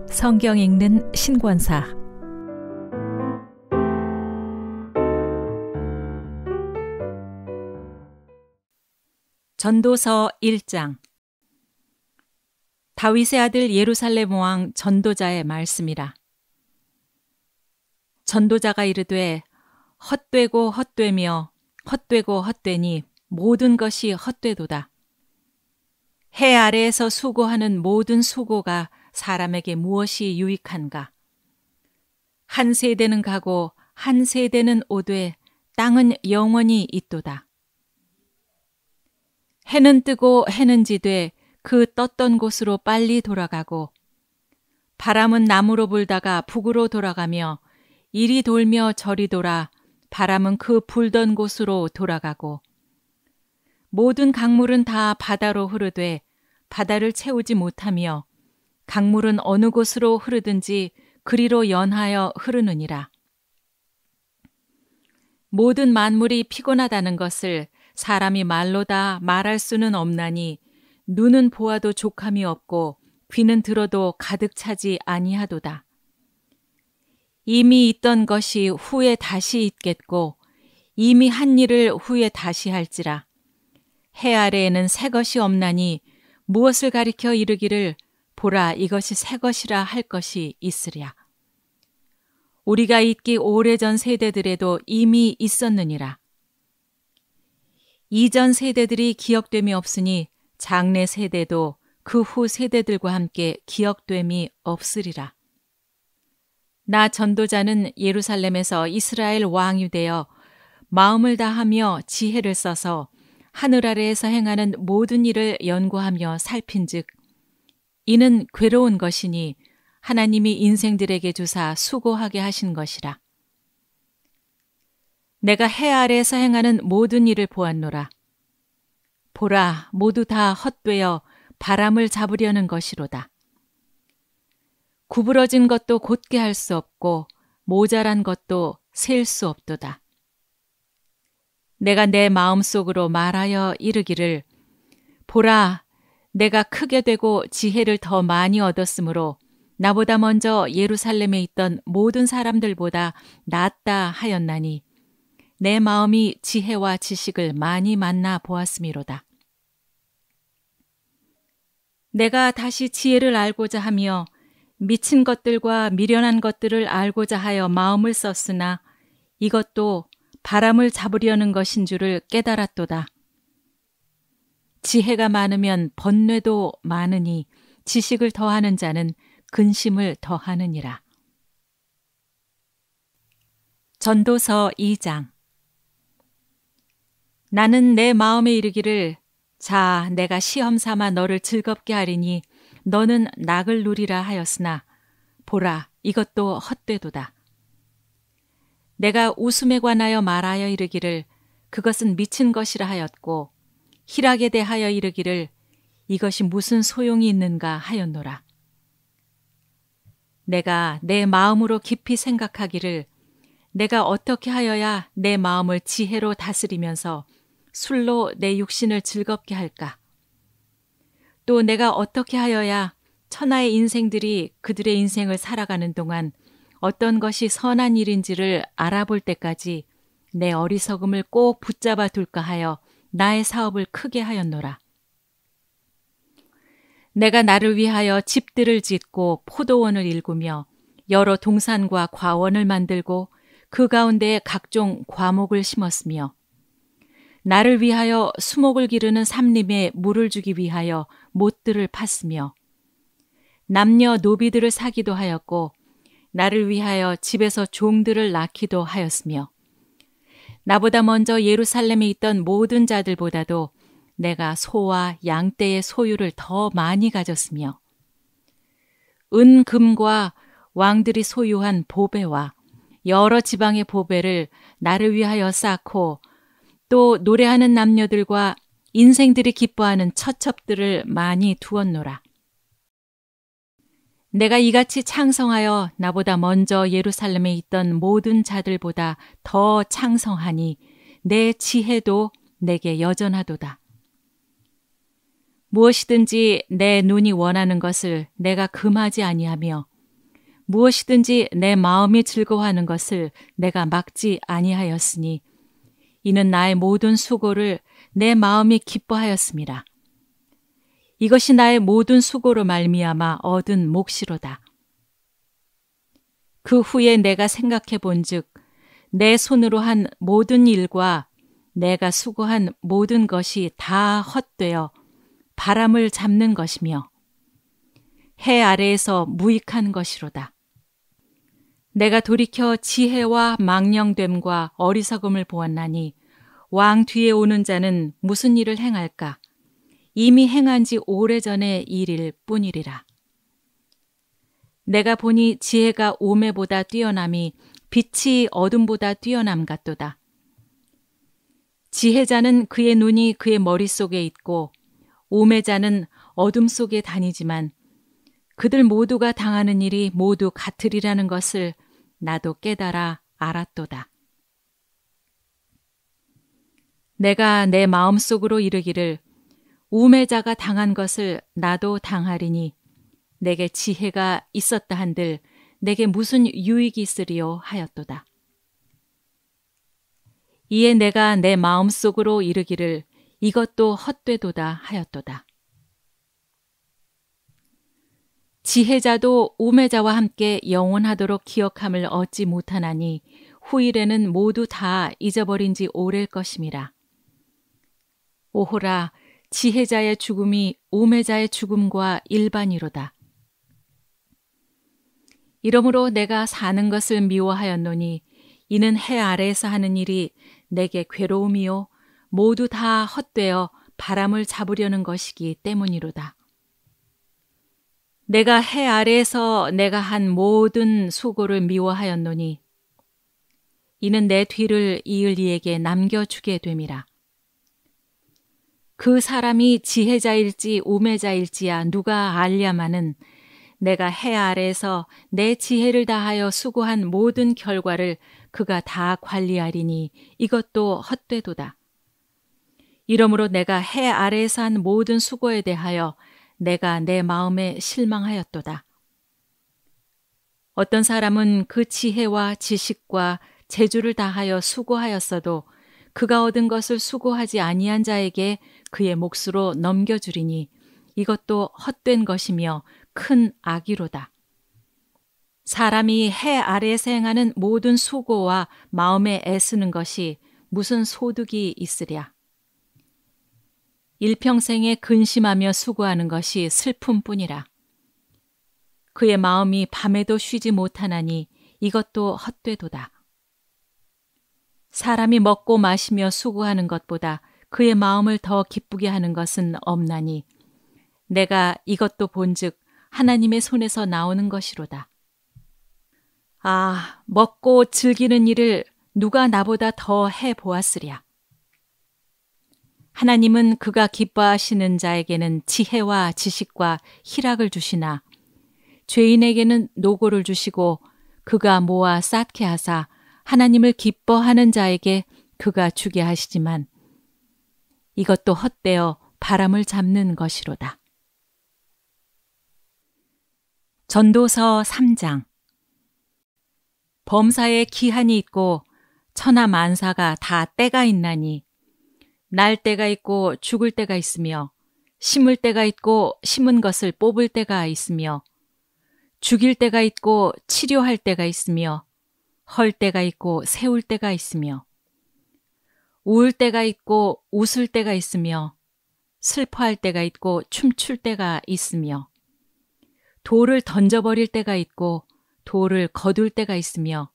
성경 읽는 신권사. 전도서 1장. 다윗의 아들 예루살렘 왕 전도자의 말씀이라. 전도자가 이르되 헛되고 헛되며 헛되고 헛되니 모든 것이 헛되도다. 해 아래에서 수고하는 모든 수고가 사람에게 무엇이 유익한가? 한 세대는 가고 한 세대는 오되 땅은 영원히 있도다. 해는 뜨고 해는 지되 그 떴던 곳으로 빨리 돌아가고 바람은 남으로 불다가 북으로 돌아가며 이리 돌며 저리 돌아 바람은 그 불던 곳으로 돌아가고 모든 강물은 다 바다로 흐르되 바다를 채우지 못하며 강물은 어느 곳으로 흐르든지 그리로 연하여 흐르느니라. 모든 만물이 피곤하다는 것을 사람이 말로 다 말할 수는 없나니 눈은 보아도 족함이 없고 귀는 들어도 가득 차지 아니하도다. 이미 있던 것이 후에 다시 있겠고 이미 한 일을 후에 다시 할지라. 해 아래에는 새 것이 없나니 무엇을 가리켜 이르기를 보라 이것이 새 것이라 할 것이 있으랴. 우리가 있기 오래전 세대들에도 이미 있었느니라. 이전 세대들이 기억됨이 없으니 장래 세대도 그 후 세대들과 함께 기억됨이 없으리라. 나 전도자는 예루살렘에서 이스라엘 왕이 되어 마음을 다하며 지혜를 써서 하늘 아래에서 행하는 모든 일을 연구하며 살핀즉 이는 괴로운 것이니 하나님이 인생들에게 주사 수고하게 하신 것이라. 내가 해 아래에서 행하는 모든 일을 보았노라. 보라 모두 다 헛되어 바람을 잡으려는 것이로다. 구부러진 것도 곧게 할 수 없고 모자란 것도 셀 수 없도다. 내가 내 마음속으로 말하여 이르기를 보라 내가 크게 되고 지혜를 더 많이 얻었으므로 나보다 먼저 예루살렘에 있던 모든 사람들보다 낫다 하였나니 내 마음이 지혜와 지식을 많이 만나 보았음이로다. 내가 다시 지혜를 알고자 하며 미친 것들과 미련한 것들을 알고자 하여 마음을 썼으나 이것도 바람을 잡으려는 것인 줄을 깨달았도다. 지혜가 많으면 번뇌도 많으니 지식을 더하는 자는 근심을 더하느니라. 전도서 2장. 나는 내 마음에 이르기를 자 내가 시험 삼아 너를 즐겁게 하리니 너는 낙을 누리라 하였으나 보라 이것도 헛되도다. 내가 웃음에 관하여 말하여 이르기를 그것은 미친 것이라 하였고 희락에 대하여 이르기를 이것이 무슨 소용이 있는가 하였노라. 내가 내 마음으로 깊이 생각하기를 내가 어떻게 하여야 내 마음을 지혜로 다스리면서 술로 내 육신을 즐겁게 할까? 또 내가 어떻게 하여야 천하의 인생들이 그들의 인생을 살아가는 동안 어떤 것이 선한 일인지를 알아볼 때까지 내 어리석음을 꼭 붙잡아 둘까 하여 나의 사업을 크게 하였노라. 내가 나를 위하여 집들을 짓고 포도원을 일구며 여러 동산과 과원을 만들고 그 가운데에 각종 과목을 심었으며 나를 위하여 수목을 기르는 삼림에 물을 주기 위하여 못들을 팠으며 남녀 노비들을 사기도 하였고 나를 위하여 집에서 종들을 낳기도 하였으며 나보다 먼저 예루살렘에 있던 모든 자들보다도 내가 소와 양떼의 소유를 더 많이 가졌으며 은, 금과 왕들이 소유한 보배와 여러 지방의 보배를 나를 위하여 쌓고 또 노래하는 남녀들과 인생들이 기뻐하는 처첩들을 많이 두었노라. 내가 이같이 창성하여 나보다 먼저 예루살렘에 있던 모든 자들보다 더 창성하니 내 지혜도 내게 여전하도다. 무엇이든지 내 눈이 원하는 것을 내가 금하지 아니하며 무엇이든지 내 마음이 즐거워하는 것을 내가 막지 아니하였으니 이는 나의 모든 수고를 내 마음이 기뻐하였음이라. 이것이 나의 모든 수고로 말미암아 얻은 몫이로다. 그 후에 내가 생각해 본즉 내 손으로 한 모든 일과 내가 수고한 모든 것이 다 헛되어 바람을 잡는 것이며 해 아래에서 무익한 것이로다. 내가 돌이켜 지혜와 망령됨과 어리석음을 보았나니 왕 뒤에 오는 자는 무슨 일을 행할까? 이미 행한 지 오래전의 일일 뿐이리라. 내가 보니 지혜가 오매보다 뛰어남이 빛이 어둠보다 뛰어남 같도다. 지혜자는 그의 눈이 그의 머릿속에 있고 오매자는 어둠 속에 다니지만 그들 모두가 당하는 일이 모두 같으리라는 것을 나도 깨달아 알았도다. 내가 내 마음속으로 이르기를 우매자가 당한 것을 나도 당하리니 내게 지혜가 있었다 한들 내게 무슨 유익이 있으리요 하였도다. 이에 내가 내 마음속으로 이르기를 이것도 헛되도다 하였도다. 지혜자도 우매자와 함께 영원하도록 기억함을 얻지 못하나니 후일에는 모두 다 잊어버린 지 오래일 것임이라. 오호라, 지혜자의 죽음이 우매자의 죽음과 일반이로다. 이러므로 내가 사는 것을 미워하였노니 이는 해 아래에서 하는 일이 내게 괴로움이요 모두 다 헛되어 바람을 잡으려는 것이기 때문이로다. 내가 해 아래에서 내가 한 모든 수고를 미워하였노니 이는 내 뒤를 이을 이에게 남겨주게 됨이라. 그 사람이 지혜자일지 우매자일지야 누가 알랴마는 내가 해 아래에서 내 지혜를 다하여 수고한 모든 결과를 그가 다 관리하리니 이것도 헛되도다. 이러므로 내가 해 아래에서 한 모든 수고에 대하여 내가 내 마음에 실망하였도다. 어떤 사람은 그 지혜와 지식과 재주를 다하여 수고하였어도 그가 얻은 것을 수고하지 아니한 자에게 그의 몫으로 넘겨주리니 이것도 헛된 것이며 큰 악이로다. 사람이 해 아래에서 행하는 모든 수고와 마음에 애쓰는 것이 무슨 소득이 있으랴. 일평생에 근심하며 수고하는 것이 슬픔뿐이라. 그의 마음이 밤에도 쉬지 못하나니 이것도 헛되도다. 사람이 먹고 마시며 수고하는 것보다 그의 마음을 더 기쁘게 하는 것은 없나니 내가 이것도 본즉 하나님의 손에서 나오는 것이로다. 아, 먹고 즐기는 일을 누가 나보다 더 해보았으랴. 하나님은 그가 기뻐하시는 자에게는 지혜와 지식과 희락을 주시나 죄인에게는 노고를 주시고 그가 모아 쌓게 하사 하나님을 기뻐하는 자에게 그가 주게 하시지만 이것도 헛되어 바람을 잡는 것이로다. 전도서 3장. 범사에 기한이 있고 천하 만사가 다 때가 있나니 날 때가 있고 죽을 때가 있으며 심을 때가 있고 심은 것을 뽑을 때가 있으며 죽일 때가 있고 치료할 때가 있으며 헐 때가 있고 세울 때가 있으며 울 때가 있고 웃을 때가 있으며 슬퍼할 때가 있고 춤출 때가 있으며 돌을 던져버릴 때가 있고 돌을 거둘 때가 있으며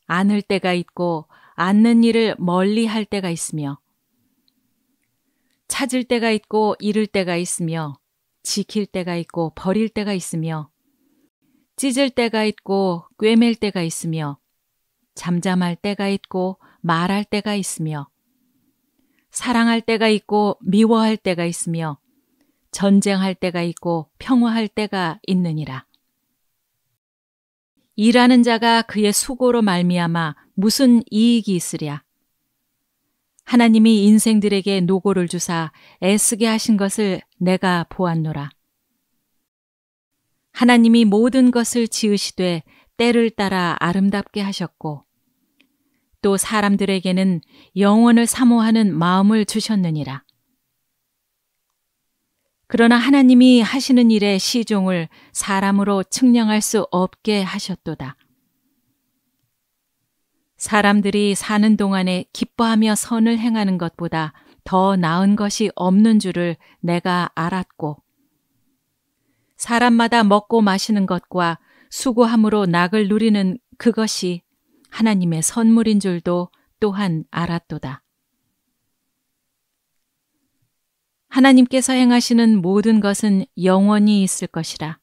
안을 때가 있고 않는 일을 멀리 할 때가 있으며 찾을 때가 있고 잃을 때가 있으며 지킬 때가 있고 버릴 때가 있으며 찢을 때가 있고 꿰맬 때가 있으며 잠잠할 때가 있고 말할 때가 있으며 사랑할 때가 있고 미워할 때가 있으며 전쟁할 때가 있고 평화할 때가 있느니라. 일하는 자가 그의 수고로 말미암아 무슨 이익이 있으랴. 하나님이 인생들에게 노고를 주사 애쓰게 하신 것을 내가 보았노라. 하나님이 모든 것을 지으시되 때를 따라 아름답게 하셨고 또 사람들에게는 영원을 사모하는 마음을 주셨느니라. 그러나 하나님이 하시는 일의 시종을 사람으로 측량할 수 없게 하셨도다. 사람들이 사는 동안에 기뻐하며 선을 행하는 것보다 더 나은 것이 없는 줄을 내가 알았고 사람마다 먹고 마시는 것과 수고함으로 낙을 누리는 그것이 하나님의 선물인 줄도 또한 알았도다. 하나님께서 행하시는 모든 것은 영원히 있을 것이라.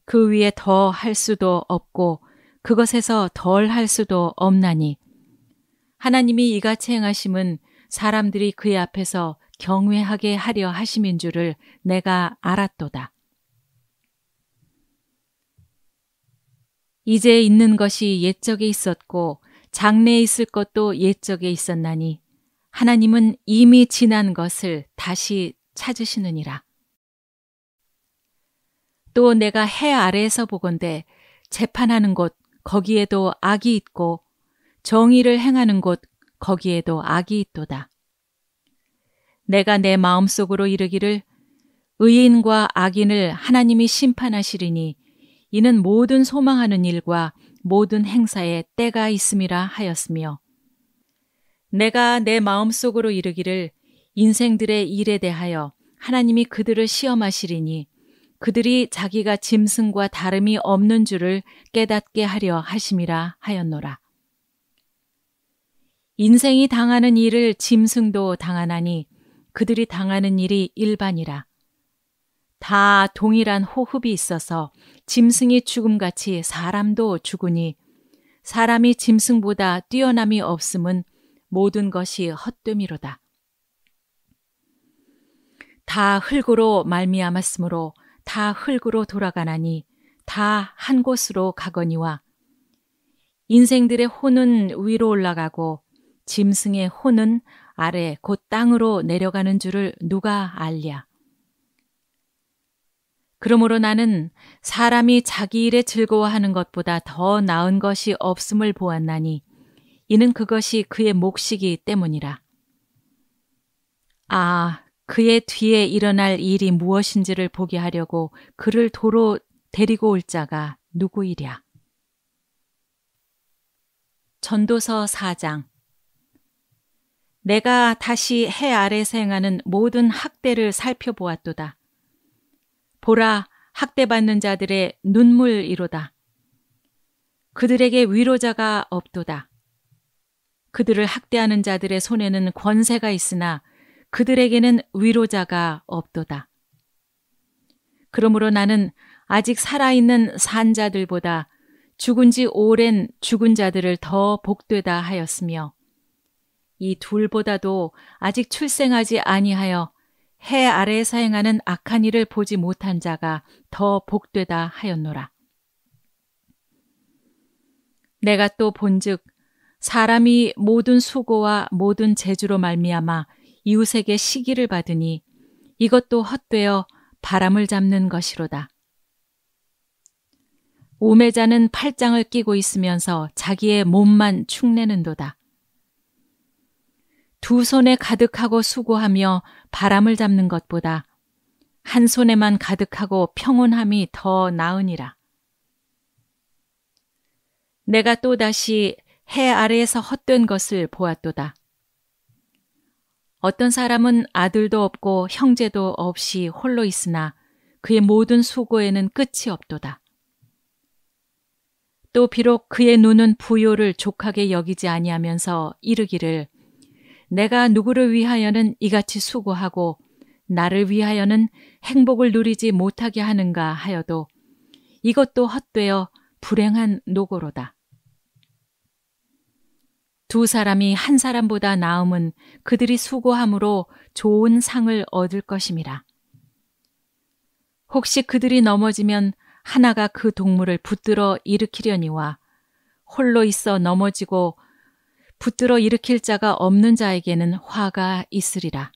그 위에 더 할 수도 없고 그것에서 덜 할 수도 없나니 하나님이 이같이 행하심은 사람들이 그의 앞에서 경외하게 하려 하심인 줄을 내가 알았도다. 이제 있는 것이 옛적에 있었고 장래에 있을 것도 옛적에 있었나니 하나님은 이미 지난 것을 다시 찾으시느니라. 또 내가 해 아래에서 보건대 재판하는 곳 거기에도 악이 있고 정의를 행하는 곳 거기에도 악이 있도다. 내가 내 마음속으로 이르기를 의인과 악인을 하나님이 심판하시리니 이는 모든 소망하는 일과 모든 행사에 때가 있음이라 하였으며 내가 내 마음속으로 이르기를 인생들의 일에 대하여 하나님이 그들을 시험하시리니 그들이 자기가 짐승과 다름이 없는 줄을 깨닫게 하려 하심이라 하였노라. 인생이 당하는 일을 짐승도 당하나니 그들이 당하는 일이 일반이라. 다 동일한 호흡이 있어서 짐승이 죽음같이 사람도 죽으니 사람이 짐승보다 뛰어남이 없음은 모든 것이 헛됨이로다. 다 흙으로 말미암았으므로 다 흙으로 돌아가나니 다 한 곳으로 가거니와 인생들의 혼은 위로 올라가고 짐승의 혼은 아래 곧 땅으로 내려가는 줄을 누가 알랴. 그러므로 나는 사람이 자기 일에 즐거워하는 것보다 더 나은 것이 없음을 보았나니 이는 그것이 그의 몫이기 때문이라. 그의 뒤에 일어날 일이 무엇인지를 보게 하려고 그를 도로 데리고 올 자가 누구이랴. 전도서 4장. 내가 다시 해 아래에서 행하는 모든 학대를 살펴보았도다. 보라, 학대받는 자들의 눈물이로다. 그들에게 위로자가 없도다. 그들을 학대하는 자들의 손에는 권세가 있으나 그들에게는 위로자가 없도다. 그러므로 나는 아직 살아있는 산 자들보다 죽은 지 오랜 죽은 자들을 더 복되다 하였으며 이 둘보다도 아직 출생하지 아니하여 해 아래에서 행하는 악한 일을 보지 못한 자가 더 복되다 하였노라. 내가 또 본즉 사람이 모든 수고와 모든 재주로 말미암아 이웃에게 시기를 받으니 이것도 헛되어 바람을 잡는 것이로다. 우매자는 팔짱을 끼고 있으면서 자기의 몸만 축내는도다. 두 손에 가득하고 수고하며 바람을 잡는 것보다 한 손에만 가득하고 평온함이 더 나으니라. 내가 또다시 해 아래에서 헛된 것을 보았도다. 어떤 사람은 아들도 없고 형제도 없이 홀로 있으나 그의 모든 수고에는 끝이 없도다. 또 비록 그의 눈은 부요를 족하게 여기지 아니하면서 이르기를 내가 누구를 위하여는 이같이 수고하고 나를 위하여는 행복을 누리지 못하게 하는가 하여도 이것도 헛되어 불행한 노고로다. 두 사람이 한 사람보다 나음은 그들이 수고함으로 좋은 상을 얻을 것임이라. 혹시 그들이 넘어지면 하나가 그 동물을 붙들어 일으키려니와 홀로 있어 넘어지고 붙들어 일으킬 자가 없는 자에게는 화가 있으리라.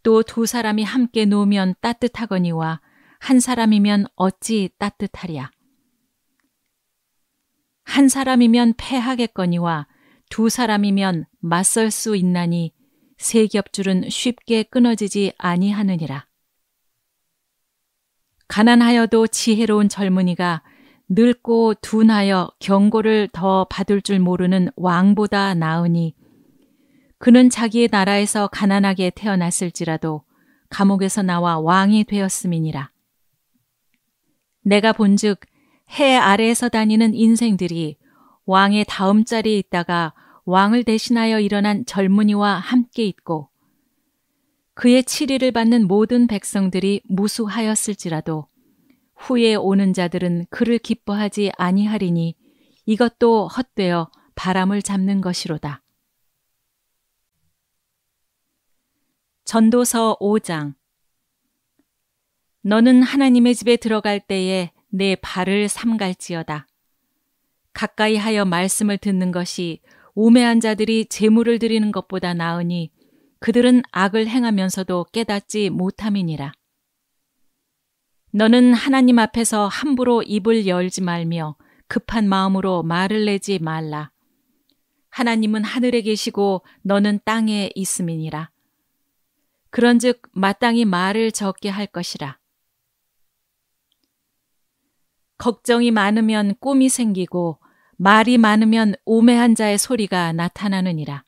또 두 사람이 함께 놓으면 따뜻하거니와 한 사람이면 어찌 따뜻하랴. 한 사람이면 패하겠거니와 두 사람이면 맞설 수 있나니 세 겹줄은 쉽게 끊어지지 아니하느니라. 가난하여도 지혜로운 젊은이가 늙고 둔하여 경고를 더 받을 줄 모르는 왕보다 나으니 그는 자기의 나라에서 가난하게 태어났을지라도 감옥에서 나와 왕이 되었음이니라. 내가 본즉 해 아래에서 다니는 인생들이 왕의 다음 자리에 있다가 왕을 대신하여 일어난 젊은이와 함께 있고 그의 치리를 받는 모든 백성들이 무수하였을지라도 후에 오는 자들은 그를 기뻐하지 아니하리니 이것도 헛되어 바람을 잡는 것이로다. 전도서 5장. 너는 하나님의 집에 들어갈 때에 내 발을 삼갈지어다. 가까이 하여 말씀을 듣는 것이 우매한 자들이 제물을 드리는 것보다 나으니 그들은 악을 행하면서도 깨닫지 못함이니라. 너는 하나님 앞에서 함부로 입을 열지 말며 급한 마음으로 말을 내지 말라. 하나님은 하늘에 계시고 너는 땅에 있음이니라. 그런즉 마땅히 말을 적게 할 것이라. 걱정이 많으면 꿈이 생기고 말이 많으면 우매한 자의 소리가 나타나느니라.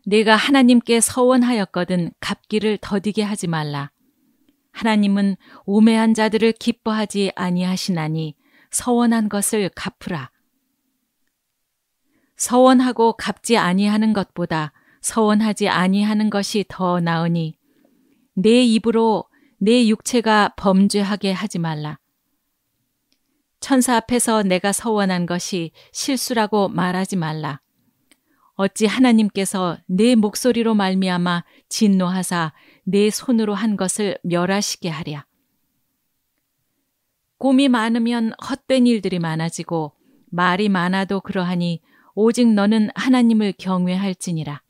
네가 하나님께 서원하였거든 갚기를 더디게 하지 말라. 하나님은 우매한 자들을 기뻐하지 아니하시나니 서원한 것을 갚으라. 서원하고 갚지 아니하는 것보다 서원하지 아니하는 것이 더 나으니 내 입으로 내 육체가 범죄하게 하지 말라. 천사 앞에서 내가 서원한 것이 실수라고 말하지 말라. 어찌 하나님께서 내 목소리로 말미암아 진노하사 내 손으로 한 것을 멸하시게 하랴. 꿈이 많으면 헛된 일들이 많아지고 말이 많아도 그러하니 오직 너는 하나님을 경외할지니라.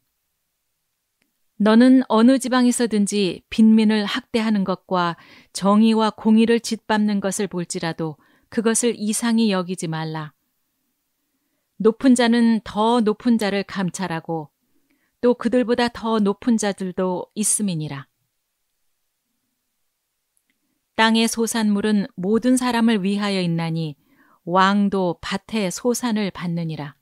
너는 어느 지방에서든지 빈민을 학대하는 것과 정의와 공의를 짓밟는 것을 볼지라도 그것을 이상히 여기지 말라. 높은 자는 더 높은 자를 감찰하고 또 그들보다 더 높은 자들도 있음이니라. 땅의 소산물은 모든 사람을 위하여 있나니 왕도 밭의 소산을 받느니라.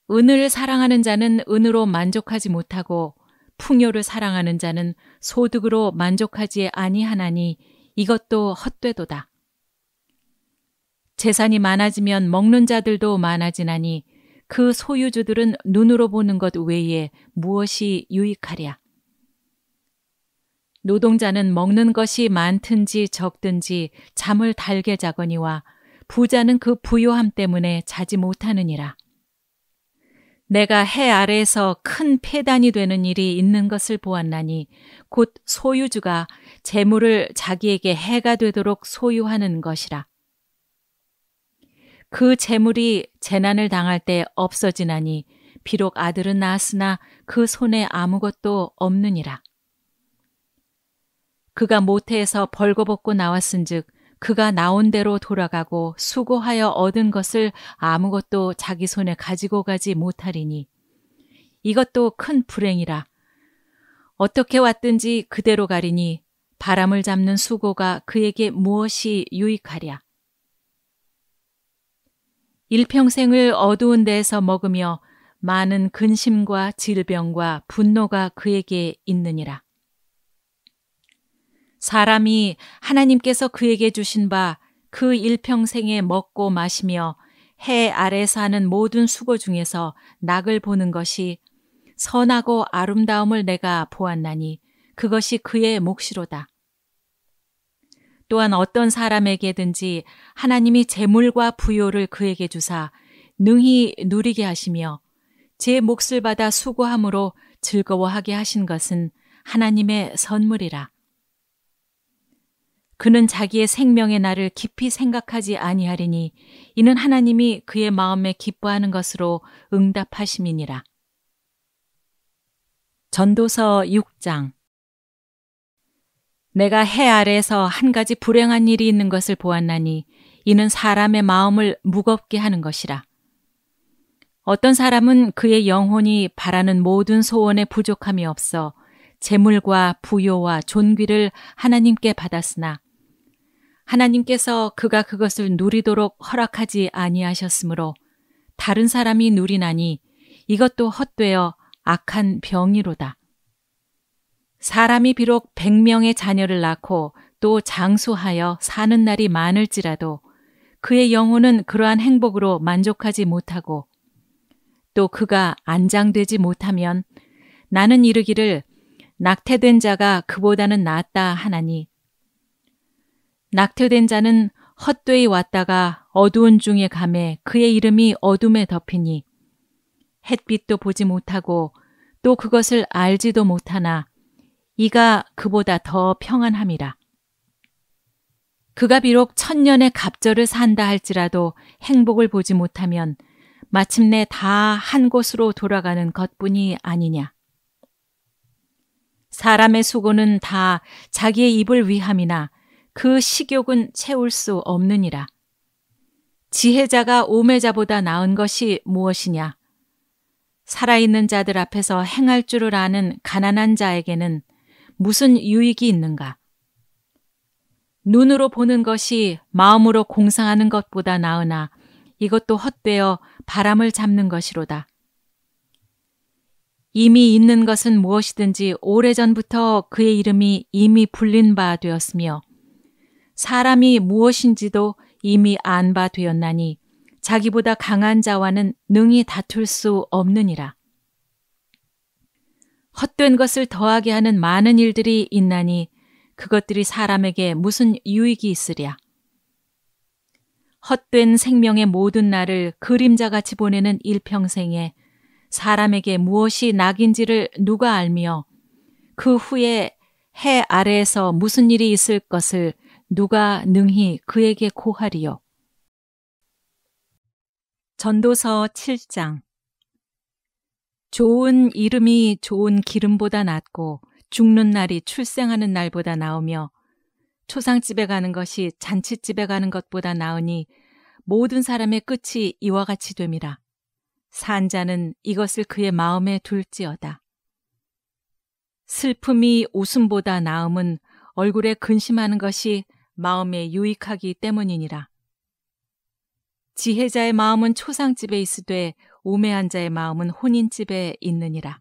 은을 사랑하는 자는 은으로 만족하지 못하고 풍요를 사랑하는 자는 소득으로 만족하지 아니하나니 이것도 헛되도다. 재산이 많아지면 먹는 자들도 많아지나니 그 소유주들은 눈으로 보는 것 외에 무엇이 유익하랴. 노동자는 먹는 것이 많든지 적든지 잠을 달게 자거니와 부자는 그 부요함 때문에 자지 못하느니라. 내가 해 아래에서 큰 폐단이 되는 일이 있는 것을 보았나니 곧 소유주가 재물을 자기에게 해가 되도록 소유하는 것이라. 그 재물이 재난을 당할 때 없어지나니 비록 아들은 낳았으나 그 손에 아무것도 없느니라. 그가 모태에서 벌거벗고 나왔은즉 그가 나온 대로 돌아가고 수고하여 얻은 것을 아무것도 자기 손에 가지고 가지 못하리니 이것도 큰 불행이라. 어떻게 왔든지 그대로 가리니 바람을 잡는 수고가 그에게 무엇이 유익하랴. 일평생을 어두운 데에서 먹으며 많은 근심과 질병과 분노가 그에게 있느니라. 사람이 하나님께서 그에게 주신 바 그 일평생에 먹고 마시며 해 아래서 하는 모든 수고 중에서 낙을 보는 것이 선하고 아름다움을 내가 보았나니 그것이 그의 몫이로다. 또한 어떤 사람에게든지 하나님이 재물과 부요를 그에게 주사 능히 누리게 하시며 제 몫을 받아 수고함으로 즐거워하게 하신 것은 하나님의 선물이라. 그는 자기의 생명의 날을 깊이 생각하지 아니하리니 이는 하나님이 그의 마음에 기뻐하는 것으로 응답하심이니라. 전도서 6장. 내가 해 아래에서 한 가지 불행한 일이 있는 것을 보았나니 이는 사람의 마음을 무겁게 하는 것이라. 어떤 사람은 그의 영혼이 바라는 모든 소원에 부족함이 없어 재물과 부요와 존귀를 하나님께 받았으나 하나님께서 그가 그것을 누리도록 허락하지 아니하셨으므로 다른 사람이 누리나니 이것도 헛되어 악한 병이로다. 사람이 비록 100명의 자녀를 낳고 또 장수하여 사는 날이 많을지라도 그의 영혼은 그러한 행복으로 만족하지 못하고 또 그가 안장되지 못하면 나는 이르기를 낙태된 자가 그보다는 낫다 하나니 낙태된 자는 헛되이 왔다가 어두운 중에 감에 그의 이름이 어둠에 덮이니 햇빛도 보지 못하고 또 그것을 알지도 못하나 이가 그보다 더 평안함이라. 그가 비록 1000년의 갑절을 산다 할지라도 행복을 보지 못하면 마침내 다 한 곳으로 돌아가는 것뿐이 아니냐. 사람의 수고는 다 자기의 입을 위함이나 그 식욕은 채울 수 없느니라. 지혜자가 오매자보다 나은 것이 무엇이냐. 살아있는 자들 앞에서 행할 줄을 아는 가난한 자에게는 무슨 유익이 있는가. 눈으로 보는 것이 마음으로 공상하는 것보다 나으나 이것도 헛되어 바람을 잡는 것이로다. 이미 있는 것은 무엇이든지 오래전부터 그의 이름이 이미 불린 바 되었으며 사람이 무엇인지도 이미 안 바 되었나니 자기보다 강한 자와는 능히 다툴 수 없느니라. 헛된 것을 더하게 하는 많은 일들이 있나니 그것들이 사람에게 무슨 유익이 있으랴. 헛된 생명의 모든 날을 그림자같이 보내는 일평생에 사람에게 무엇이 낙인지를 누가 알며 그 후에 해 아래에서 무슨 일이 있을 것을 누가 능히 그에게 고하리요. 전도서 7장. 좋은 이름이 좋은 기름보다 낫고 죽는 날이 출생하는 날보다 나으며 초상집에 가는 것이 잔치집에 가는 것보다 나으니 모든 사람의 끝이 이와 같이 됨이라. 산 자는 이것을 그의 마음에 둘지어다. 슬픔이 웃음보다 나음은 얼굴에 근심하는 것이 마음에 유익하기 때문이니라. 지혜자의 마음은 초상집에 있으되 우매한 자의 마음은 혼인집에 있느니라.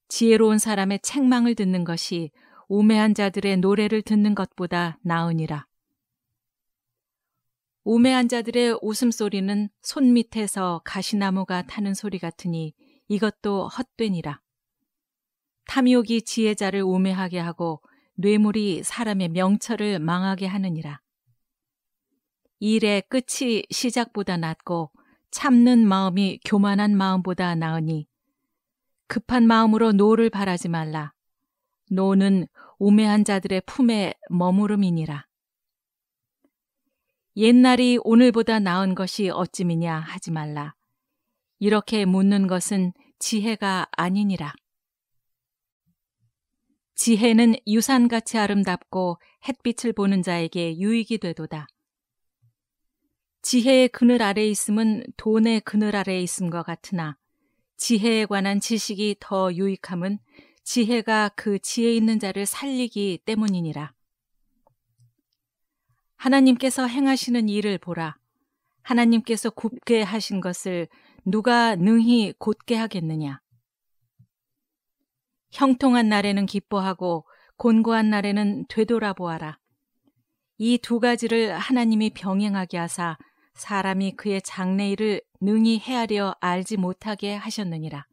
지혜로운 사람의 책망을 듣는 것이 우매한 자들의 노래를 듣는 것보다 나으니라. 우매한 자들의 웃음소리는 손밑에서 가시나무가 타는 소리 같으니 이것도 헛되니라. 탐욕이 지혜자를 우매하게 하고 뇌물이 사람의 명철을 망하게 하느니라. 일의 끝이 시작보다 낫고 참는 마음이 교만한 마음보다 나으니 급한 마음으로 노를 바라지 말라. 노는 우매한 자들의 품에 머무름이니라. 옛날이 오늘보다 나은 것이 어찌미냐 하지 말라. 이렇게 묻는 것은 지혜가 아니니라. 지혜는 유산같이 아름답고 햇빛을 보는 자에게 유익이 되도다. 지혜의 그늘 아래에 있음은 돈의 그늘 아래에 있음과 같으나 지혜에 관한 지식이 더 유익함은 지혜가 그 지혜 있는 자를 살리기 때문이니라. 하나님께서 행하시는 일을 보라. 하나님께서 굽게 하신 것을 누가 능히 곧게 하겠느냐. 형통한 날에는 기뻐하고 곤고한 날에는 되돌아보아라. 이 두 가지를 하나님이 병행하게 하사 사람이 그의 장래일을 능히 헤아려 알지 못하게 하셨느니라.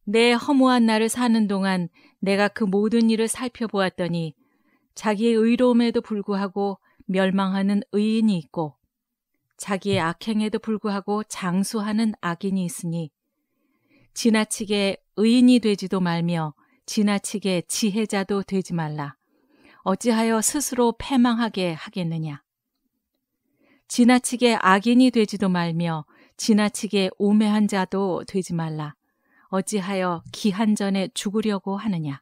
내 허무한 날을 사는 동안 내가 그 모든 일을 살펴보았더니 자기의 의로움에도 불구하고 멸망하는 의인이 있고 자기의 악행에도 불구하고 장수하는 악인이 있으니 지나치게 의인이 되지도 말며 지나치게 지혜자도 되지 말라. 어찌하여 스스로 패망하게 하겠느냐. 지나치게 악인이 되지도 말며 지나치게 우매한 자도 되지 말라. 어찌하여 기한 전에 죽으려고 하느냐.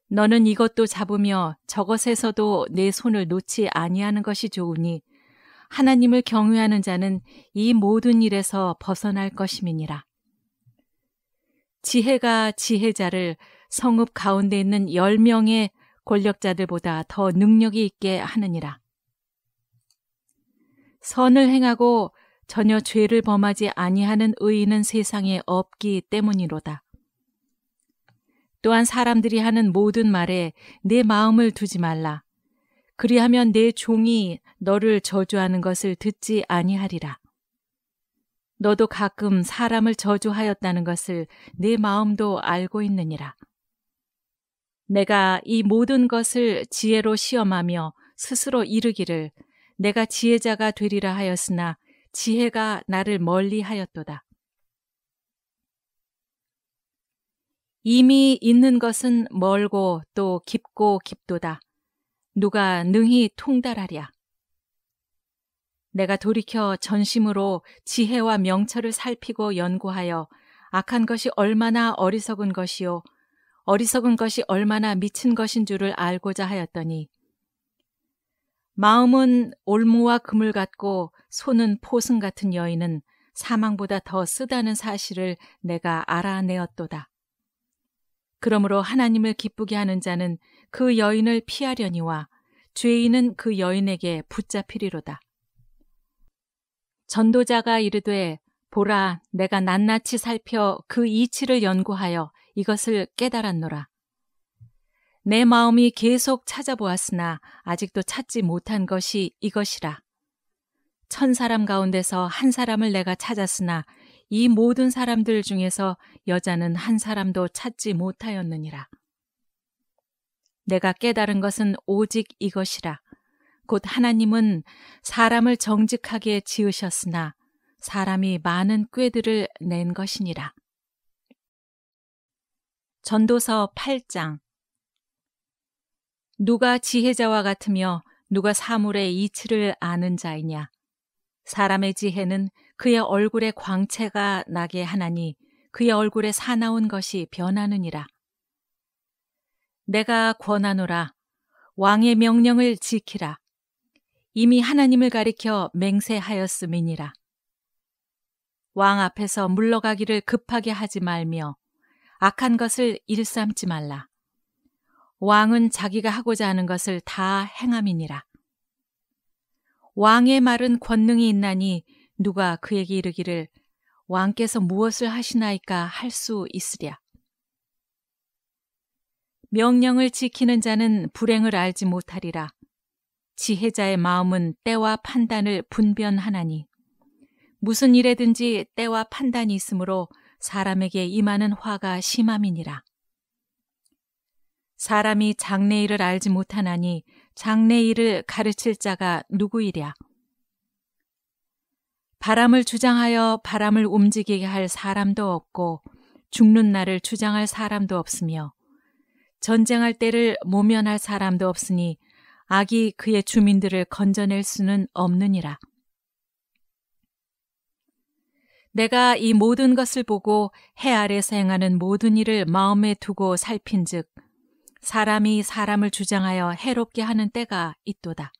너는 이것도 잡으며 저것에서도 내 손을 놓지 아니하는 것이 좋으니 하나님을 경외하는 자는 이 모든 일에서 벗어날 것임이니라. 지혜가 지혜자를 성읍 가운데 있는 10명의 권력자들보다 더 능력이 있게 하느니라. 선을 행하고 전혀 죄를 범하지 아니하는 의인은 세상에 없기 때문이로다. 또한 사람들이 하는 모든 말에 내 마음을 두지 말라. 그리하면 내 종이 너를 저주하는 것을 듣지 아니하리라. 너도 가끔 사람을 저주하였다는 것을 내 마음도 알고 있느니라. 내가 이 모든 것을 지혜로 시험하며 스스로 이르기를 내가 지혜자가 되리라 하였으나 지혜가 나를 멀리하였도다. 이미 있는 것은 멀고 또 깊고 깊도다. 누가 능히 통달하랴. 내가 돌이켜 전심으로 지혜와 명철을 살피고 연구하여 악한 것이 얼마나 어리석은 것이요 어리석은 것이 얼마나 미친 것인 줄을 알고자 하였더니 마음은 올무와 그물 같고 손은 포승 같은 여인은 사망보다 더 쓰다는 사실을 내가 알아내었도다. 그러므로 하나님을 기쁘게 하는 자는 그 여인을 피하려니와 죄인은 그 여인에게 붙잡히리로다. 전도자가 이르되 보라 내가 낱낱이 살펴 그 이치를 연구하여 이것을 깨달았노라. 내 마음이 계속 찾아보았으나 아직도 찾지 못한 것이 이것이라. 1000사람 가운데서 한 사람을 내가 찾았으나 이 모든 사람들 중에서 여자는 한 사람도 찾지 못하였느니라. 내가 깨달은 것은 오직 이것이라. 곧 하나님은 사람을 정직하게 지으셨으나 사람이 많은 꾀들을 낸 것이니라. 전도서 8장. 누가 지혜자와 같으며 누가 사물의 이치를 아는 자이냐. 사람의 지혜는 그의 얼굴에 광채가 나게 하나니 그의 얼굴에 사나운 것이 변하느니라. 내가 권하노라. 왕의 명령을 지키라. 이미 하나님을 가리켜 맹세하였음이니라. 왕 앞에서 물러가기를 급하게 하지 말며 악한 것을 일삼지 말라. 왕은 자기가 하고자 하는 것을 다 행함이니라. 왕의 말은 권능이 있나니 누가 그에게 이르기를 왕께서 무엇을 하시나이까 할 수 있으랴. 명령을 지키는 자는 불행을 알지 못하리라. 지혜자의 마음은 때와 판단을 분별하나니 무슨 일에든지 때와 판단이 있으므로 사람에게 임하는 화가 심함이니라. 사람이 장래일을 알지 못하나니 장래일을 가르칠 자가 누구이랴. 바람을 주장하여 바람을 움직이게 할 사람도 없고 죽는 날을 주장할 사람도 없으며 전쟁할 때를 모면할 사람도 없으니 악이 그의 주민들을 건져낼 수는 없느니라. 내가 이 모든 것을 보고 해 아래서 행하는 모든 일을 마음에 두고 살핀즉 사람이 사람을 주장하여 해롭게 하는 때가 있도다.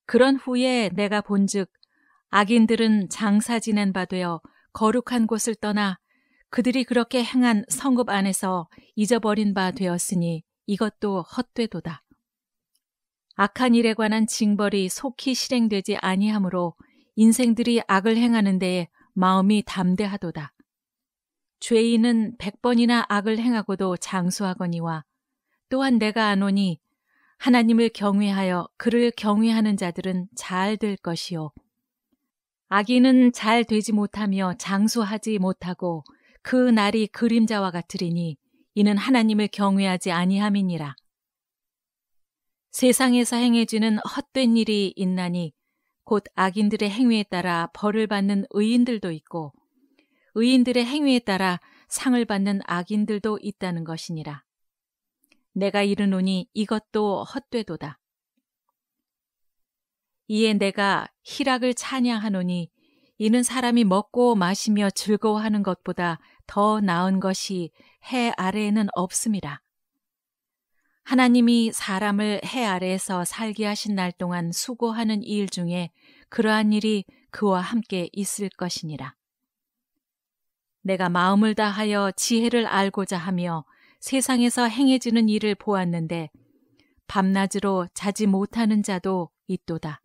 그런 후에 내가 본즉 악인들은 장사 지낸 바 되어 거룩한 곳을 떠나 그들이 그렇게 행한 성읍 안에서 잊어버린 바 되었으니 이것도 헛되도다. 악한 일에 관한 징벌이 속히 실행되지 아니하므로 인생들이 악을 행하는 데에 마음이 담대하도다. 죄인은 100번이나 악을 행하고도 장수하거니와 또한 내가 아노니 하나님을 경외하여 그를 경외하는 자들은 잘 될 것이요. 악인은 잘 되지 못하며 장수하지 못하고 그 날이 그림자와 같으리니 이는 하나님을 경외하지 아니함이니라. 세상에서 행해지는 헛된 일이 있나니 곧 악인들의 행위에 따라 벌을 받는 의인들도 있고 의인들의 행위에 따라 상을 받는 악인들도 있다는 것이니라. 내가 이르노니 이것도 헛되도다. 이에 내가 희락을 찬양하노니 이는 사람이 먹고 마시며 즐거워하는 것보다 더 나은 것이 해 아래에는 없음이라. 하나님이 사람을 해 아래에서 살게 하신 날 동안 수고하는 일 중에 그러한 일이 그와 함께 있을 것이니라. 내가 마음을 다하여 지혜를 알고자 하며 세상에서 행해지는 일을 보았는데 밤낮으로 자지 못하는 자도 있도다.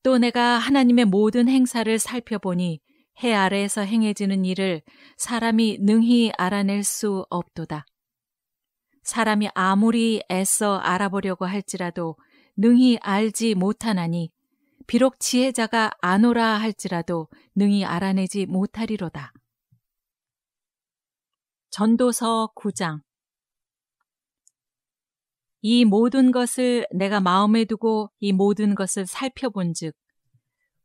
또 내가 하나님의 모든 행사를 살펴보니 해 아래에서 행해지는 일을 사람이 능히 알아낼 수 없도다. 사람이 아무리 애써 알아보려고 할지라도 능히 알지 못하나니 비록 지혜자가 아노라 할지라도 능히 알아내지 못하리로다. 전도서 9장. 이 모든 것을 내가 마음에 두고 이 모든 것을 살펴본즉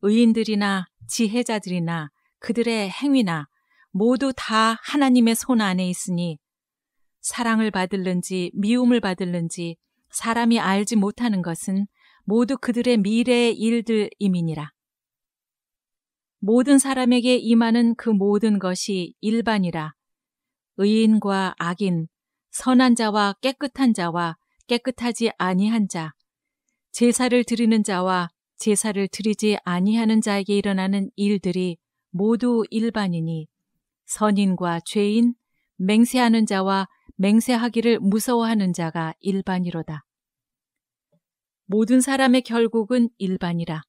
의인들이나 지혜자들이나 그들의 행위나 모두 다 하나님의 손 안에 있으니 사랑을 받을는지 미움을 받을는지 사람이 알지 못하는 것은 모두 그들의 미래의 일들임이니라. 모든 사람에게 임하는 그 모든 것이 일반이라. 의인과 악인, 선한 자와 깨끗한 자와 깨끗하지 아니한 자, 제사를 드리는 자와 제사를 드리지 아니하는 자에게 일어나는 일들이 모두 일반이니 선인과 죄인, 맹세하는 자와 맹세하기를 무서워하는 자가 일반이로다. 모든 사람의 결국은 일반이라.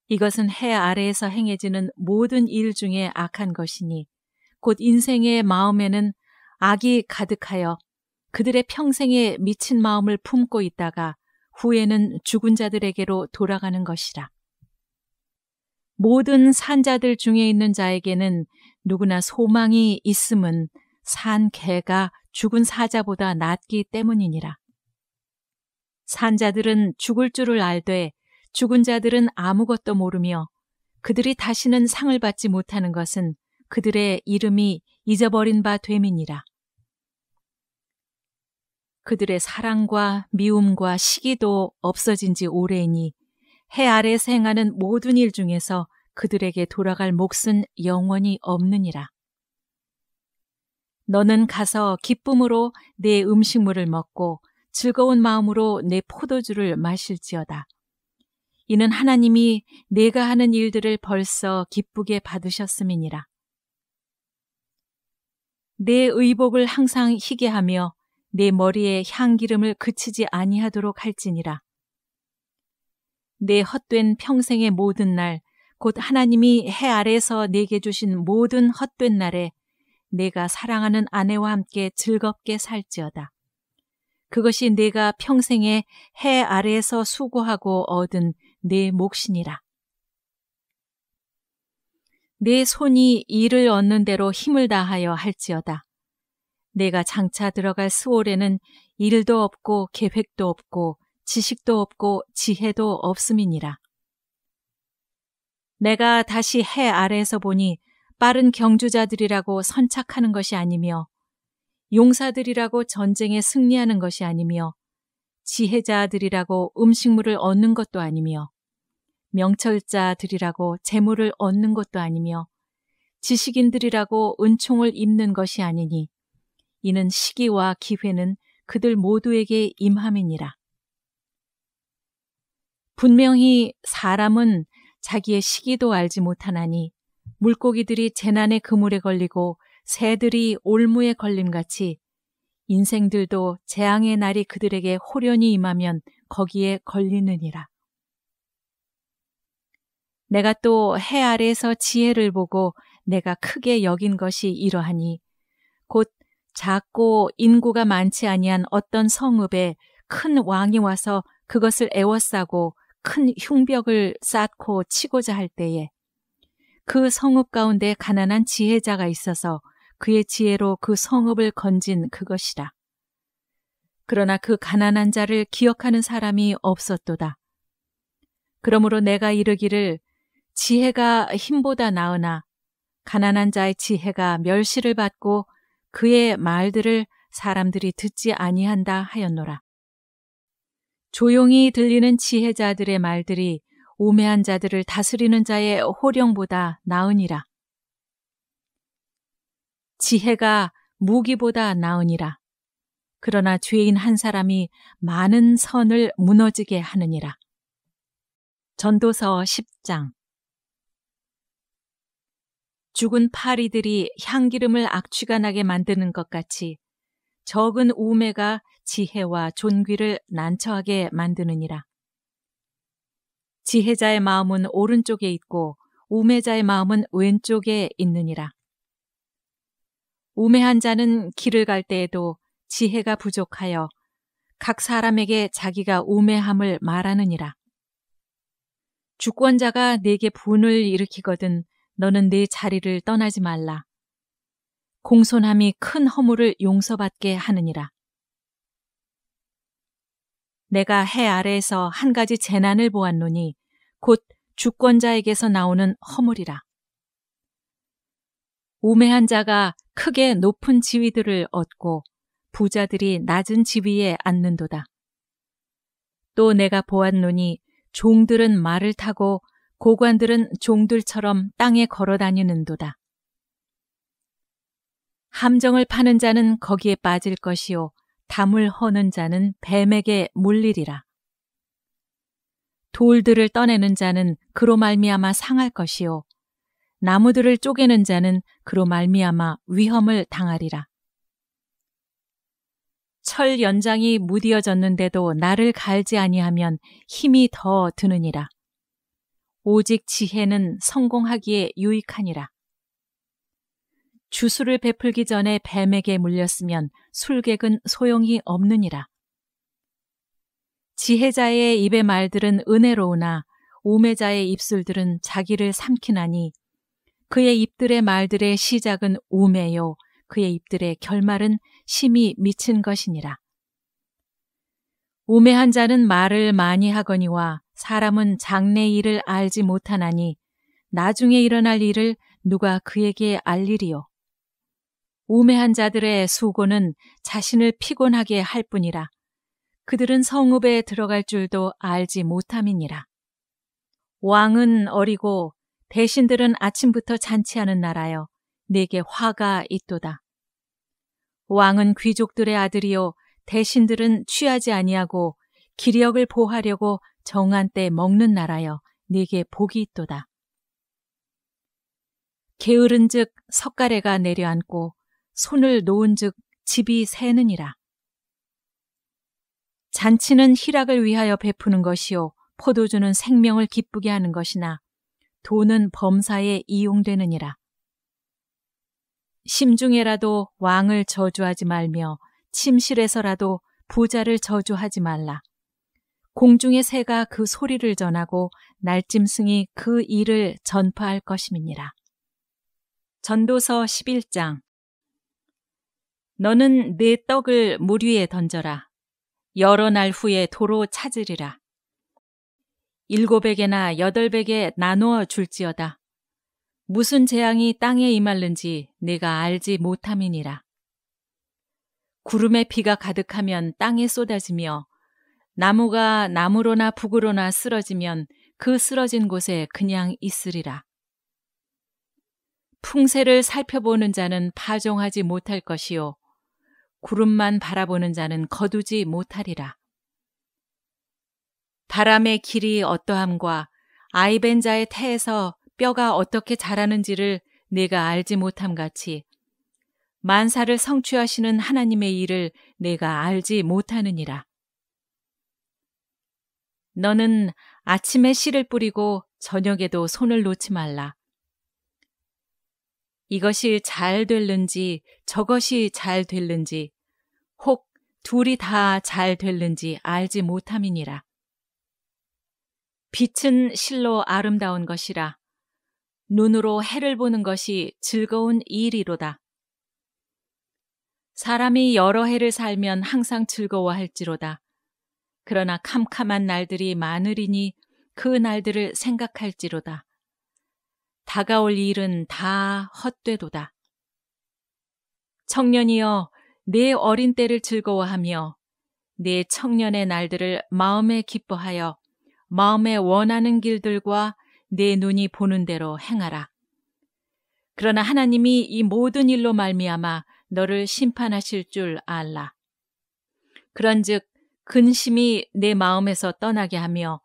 이것은 해 아래에서 행해지는 모든 일 중에 악한 것이니 곧 인생의 마음에는 악이 가득하여 그들의 평생에 미친 마음을 품고 있다가 후에는 죽은 자들에게로 돌아가는 것이라. 모든 산자들 중에 있는 자에게는 누구나 소망이 있음은 산 개가 죽은 사자보다 낫기 때문이니라. 산자들은 죽을 줄을 알되 죽은 자들은 아무것도 모르며 그들이 다시는 상을 받지 못하는 것은 그들의 이름이 잊어버린 바 됨이니라. 그들의 사랑과 미움과 시기도 없어진 지 오래이니 해 아래에서 행하는 모든 일 중에서 그들에게 돌아갈 몫은 영원히 없느니라. 너는 가서 기쁨으로 내 음식물을 먹고 즐거운 마음으로 내 포도주를 마실지어다. 이는 하나님이 내가 하는 일들을 벌써 기쁘게 받으셨음이니라. 내 의복을 항상 희게 하며 내 머리에 향기름을 그치지 아니하도록 할지니라. 내 헛된 평생의 모든 날, 곧 하나님이 해 아래에서 내게 주신 모든 헛된 날에 내가 사랑하는 아내와 함께 즐겁게 살지어다. 그것이 내가 평생에 해 아래에서 수고하고 얻은 내 몫이니라. 내 손이 일을 얻는 대로 힘을 다하여 할지어다. 내가 장차 들어갈 스올에는 일도 없고 계획도 없고 지식도 없고 지혜도 없음이니라. 내가 다시 해 아래에서 보니 빠른 경주자들이라고 선착하는 것이 아니며 용사들이라고 전쟁에 승리하는 것이 아니며 지혜자들이라고 음식물을 얻는 것도 아니며 명철자들이라고 재물을 얻는 것도 아니며 지식인들이라고 은총을 입는 것이 아니니 이는 시기와 기회는 그들 모두에게 임함이니라. 분명히 사람은 자기의 시기도 알지 못하나니 물고기들이 재난의 그물에 걸리고 새들이 올무에 걸림같이 인생들도 재앙의 날이 그들에게 호련히 임하면 거기에 걸리느니라. 내가 또 해 아래에서 지혜를 보고 내가 크게 여긴 것이 이러하니 곧 작고 인구가 많지 아니한 어떤 성읍에 큰 왕이 와서 그것을 에워싸고 큰 흉벽을 쌓고 치고자 할 때에 그 성읍 가운데 가난한 지혜자가 있어서 그의 지혜로 그 성읍을 건진 그것이라. 그러나 그 가난한 자를 기억하는 사람이 없었도다. 그러므로 내가 이르기를 지혜가 힘보다 나으나 가난한 자의 지혜가 멸시를 받고 그의 말들을 사람들이 듣지 아니한다 하였노라. 조용히 들리는 지혜자들의 말들이 우매한 자들을 다스리는 자의 호령보다 나으니라. 지혜가 무기보다 나으니라. 그러나 죄인 한 사람이 많은 선을 무너지게 하느니라. 전도서 10장. 죽은 파리들이 향기름을 악취가 나게 만드는 것 같이 적은 우매가 지혜와 존귀를 난처하게 만드느니라. 지혜자의 마음은 오른쪽에 있고 우매자의 마음은 왼쪽에 있느니라. 우매한 자는 길을 갈 때에도 지혜가 부족하여 각 사람에게 자기가 우매함을 말하느니라. 주권자가 네게 분을 일으키거든 너는 네 자리를 떠나지 말라. 공손함이 큰 허물을 용서받게 하느니라. 내가 해 아래에서 한 가지 재난을 보았노니 곧 주권자에게서 나오는 허물이라. 우매한 자가 크게 높은 지위들을 얻고 부자들이 낮은 지위에 앉는도다. 또 내가 보았노니 종들은 말을 타고 고관들은 종들처럼 땅에 걸어 다니는도다. 함정을 파는 자는 거기에 빠질 것이요 담을 허는 자는 뱀에게 물리리라. 돌들을 떠내는 자는 그로 말미암아 상할 것이요 나무들을 쪼개는 자는 그로 말미암아 위험을 당하리라. 철 연장이 무디어졌는데도 나를 갈지 아니하면 힘이 더 드느니라. 오직 지혜는 성공하기에 유익하니라. 주술을 베풀기 전에 뱀에게 물렸으면 술객은 소용이 없느니라. 지혜자의 입의 말들은 은혜로우나 우매자의 입술들은 자기를 삼키나니 그의 입들의 말들의 시작은 우매요 그의 입들의 결말은 심히 미친 것이니라. 우매한 자는 말을 많이 하거니와 사람은 장래 일을 알지 못하나니 나중에 일어날 일을 누가 그에게 알리리요. 우매한 자들의 수고는 자신을 피곤하게 할 뿐이라. 그들은 성읍에 들어갈 줄도 알지 못함이니라. 왕은 어리고 대신들은 아침부터 잔치하는 나라여 네게 화가 있도다. 왕은 귀족들의 아들이요 대신들은 취하지 아니하고 기력을 보하려고 정한 때 먹는 나라여 네게 복이 있도다. 게으른즉 석가래가 내려앉고 손을 놓은즉 집이 새느니라. 잔치는 희락을 위하여 베푸는 것이요 포도주는 생명을 기쁘게 하는 것이나 돈은 범사에 이용되느니라. 심중에라도 왕을 저주하지 말며 침실에서라도 부자를 저주하지 말라. 공중의 새가 그 소리를 전하고 날짐승이 그 일을 전파할 것임이니라. 전도서 11장. 너는 네 떡을 물 위에 던져라. 여러 날 후에 도로 찾으리라. 7에게나 8에게 나누어 줄지어다. 무슨 재앙이 땅에 임할는지 내가 알지 못함이니라. 구름에 비가 가득하면 땅에 쏟아지며 나무가 나무로나 북으로나 쓰러지면 그 쓰러진 곳에 그냥 있으리라. 풍세를 살펴보는 자는 파종하지 못할 것이요 구름만 바라보는 자는 거두지 못하리라. 바람의 길이 어떠함과 아이벤자의 태에서 뼈가 어떻게 자라는지를 내가 알지 못함 같이 만사를 성취하시는 하나님의 일을 내가 알지 못하느니라. 너는 아침에 씨를 뿌리고 저녁에도 손을 놓지 말라. 이것이 잘 될는지 저것이 잘 될는지 혹 둘이 다 잘 될는지 알지 못함이니라. 빛은 실로 아름다운 것이라. 눈으로 해를 보는 것이 즐거운 일이로다. 사람이 여러 해를 살면 항상 즐거워할지로다. 그러나 캄캄한 날들이 많으리니 그 날들을 생각할지로다. 다가올 일은 다 헛되도다. 청년이여, 내 어린 때를 즐거워하며 내 청년의 날들을 마음에 기뻐하여 마음에 원하는 길들과 내 눈이 보는 대로 행하라. 그러나 하나님이 이 모든 일로 말미암아 너를 심판하실 줄 알라. 그런즉 근심이 내 마음에서 떠나게 하며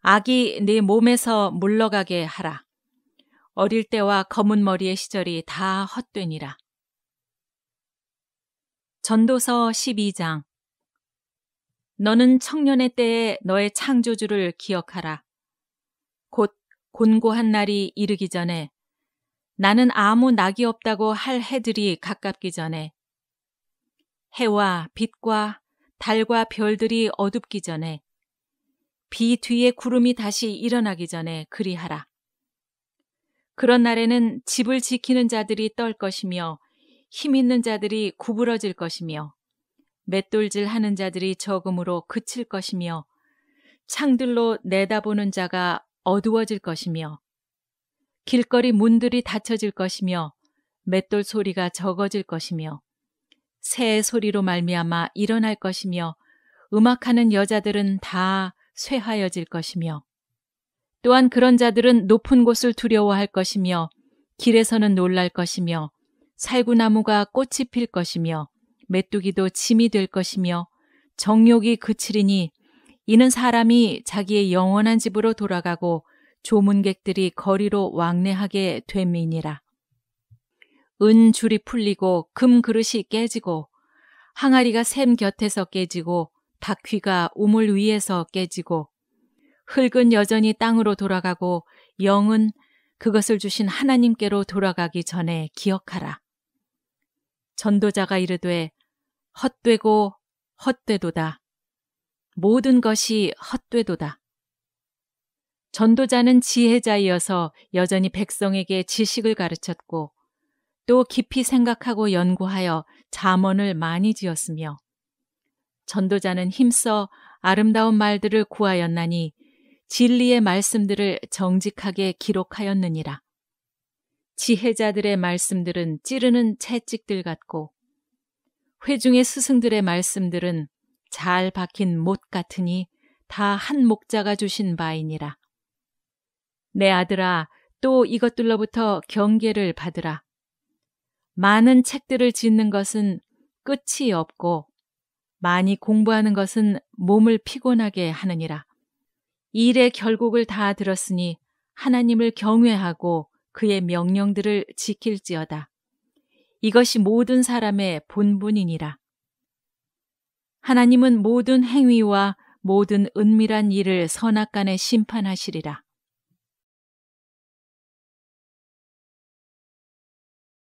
악이 내 몸에서 물러가게 하라. 어릴 때와 검은 머리의 시절이 다 헛되니라. 전도서 12장. 너는 청년의 때에 너의 창조주를 기억하라. 곧 곤고한 날이 이르기 전에, 나는 아무 낙이 없다고 할 해들이 가깝기 전에, 해와 빛과 달과 별들이 어둡기 전에, 비 뒤에 구름이 다시 일어나기 전에 그리하라. 그런 날에는 집을 지키는 자들이 떨 것이며 힘 있는 자들이 구부러질 것이며 맷돌질 하는 자들이 적음으로 그칠 것이며 창들로 내다보는 자가 어두워질 것이며 길거리 문들이 닫혀질 것이며 맷돌 소리가 적어질 것이며 새의 소리로 말미암아 일어날 것이며 음악하는 여자들은 다 쇠하여질 것이며 또한 그런 자들은 높은 곳을 두려워할 것이며 길에서는 놀랄 것이며 살구나무가 꽃이 필 것이며 메뚜기도 짐이 될 것이며 정욕이 그치리니 이는 사람이 자기의 영원한 집으로 돌아가고 조문객들이 거리로 왕래하게 됨이니라. 은 줄이 풀리고 금 그릇이 깨지고 항아리가 샘 곁에서 깨지고 바퀴가 우물 위에서 깨지고 흙은 여전히 땅으로 돌아가고 영은 그것을 주신 하나님께로 돌아가기 전에 기억하라. 전도자가 이르되 헛되고 헛되도다. 모든 것이 헛되도다. 전도자는 지혜자이어서 여전히 백성에게 지식을 가르쳤고 또 깊이 생각하고 연구하여 잠언을 많이 지었으며 전도자는 힘써 아름다운 말들을 구하였나니 진리의 말씀들을 정직하게 기록하였느니라. 지혜자들의 말씀들은 찌르는 채찍들 같고 회중의 스승들의 말씀들은 잘 박힌 못 같으니 다 한 목자가 주신 바이니라. 내 아들아, 또 이것들로부터 경계를 받으라. 많은 책들을 짓는 것은 끝이 없고 많이 공부하는 것은 몸을 피곤하게 하느니라. 일의 결국을 다 들었으니 하나님을 경외하고 그의 명령들을 지킬지어다. 이것이 모든 사람의 본분이니라. 하나님은 모든 행위와 모든 은밀한 일을 선악간에 심판하시리라.